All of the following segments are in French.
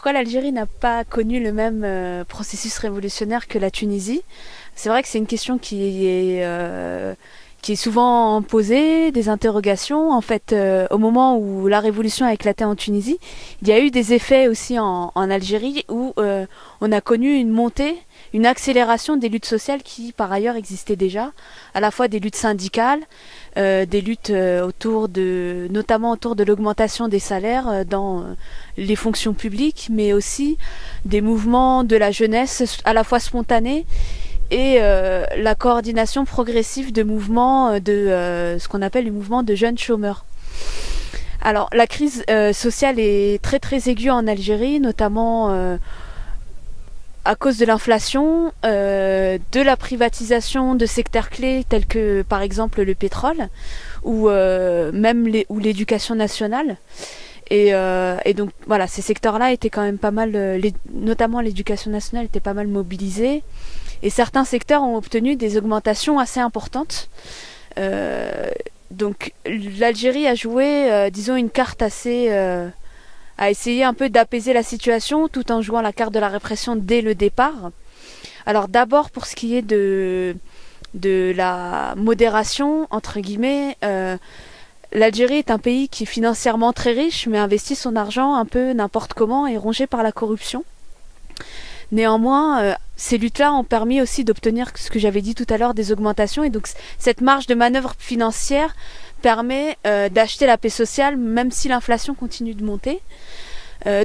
pourquoi l'Algérie n'a pas connu le même processus révolutionnaire que la Tunisie? C'est vrai que c'est une question qui est souvent posée, des interrogations. En fait, au moment où la révolution a éclaté en Tunisie, il y a eu des effets aussi en Algérie où on a connu une montée, une accélération des luttes sociales qui par ailleurs existaient déjà, à la fois des luttes syndicales, des luttes notamment autour de l'augmentation des salaires dans les fonctions publiques, mais aussi des mouvements de la jeunesse à la fois spontanés et la coordination progressive de mouvements ce qu'on appelle les mouvements de jeunes chômeurs. Alors la crise sociale est très très aiguë en Algérie, notamment à cause de l'inflation, de la privatisation de secteurs clés tels que par exemple le pétrole ou même l'éducation nationale. Et donc voilà, ces secteurs-là étaient quand même pas mal, notamment l'éducation nationale était pas mal mobilisée. Et certains secteurs ont obtenu des augmentations assez importantes. Donc l'Algérie a joué, disons, une carte assez... a essayé un peu d'apaiser la situation tout en jouant la carte de la répression dès le départ. Alors d'abord pour ce qui est de la modération, entre guillemets, l'Algérie est un pays qui est financièrement très riche mais investit son argent un peu n'importe comment et rongé par la corruption. Néanmoins, ces luttes-là ont permis aussi d'obtenir ce que j'avais dit tout à l'heure, des augmentations. Et donc cette marge de manœuvre financière permet d'acheter la paix sociale même si l'inflation continue de monter.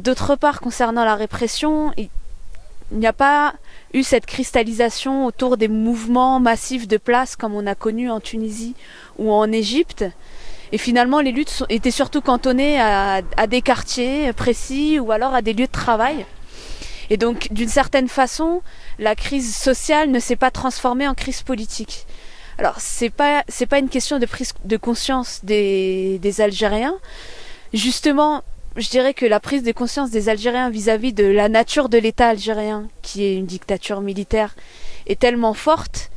D'autre part, concernant la répression, il n'y a pas eu cette cristallisation autour des mouvements massifs de place comme on a connu en Tunisie ou en Égypte. Et finalement, les luttes étaient surtout cantonnées à des quartiers précis ou alors à des lieux de travail. Et donc, d'une certaine façon, la crise sociale ne s'est pas transformée en crise politique. Alors, c'est pas une question de prise de conscience des Algériens. Justement, je dirais que la prise de conscience des Algériens vis-à-vis de la nature de l'État algérien, qui est une dictature militaire, est tellement forte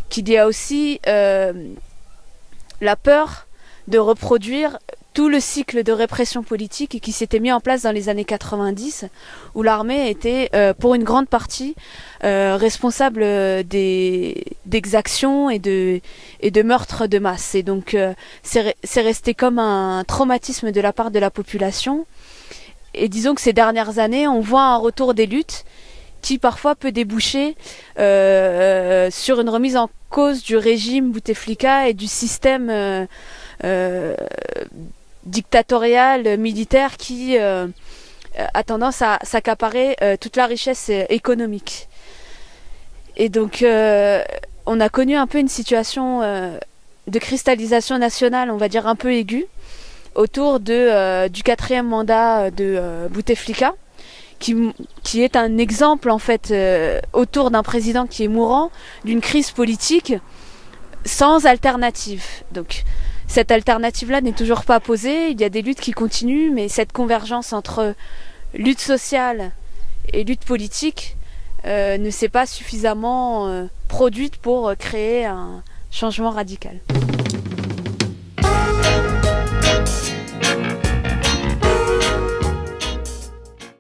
qu'il y a aussi la peur de reproduire tout le cycle de répression politique qui s'était mis en place dans les années 90, où l'armée était pour une grande partie responsable d'exactions et de meurtres de masse. Et donc c'est resté comme un traumatisme de la part de la population. Et disons que ces dernières années, on voit un retour des luttes qui parfois peut déboucher sur une remise en cause du régime Bouteflika et du système dictatorial, militaire qui a tendance à s'accaparer toute la richesse économique. Et donc on a connu un peu une situation de cristallisation nationale, on va dire un peu aiguë, autour du 4e mandat de Bouteflika, qui est un exemple en fait autour d'un président qui est mourant, d'une crise politique sans alternative. Donc cette alternative-là n'est toujours pas posée, il y a des luttes qui continuent, mais cette convergence entre lutte sociale et lutte politique ne s'est pas suffisamment produite pour créer un changement radical.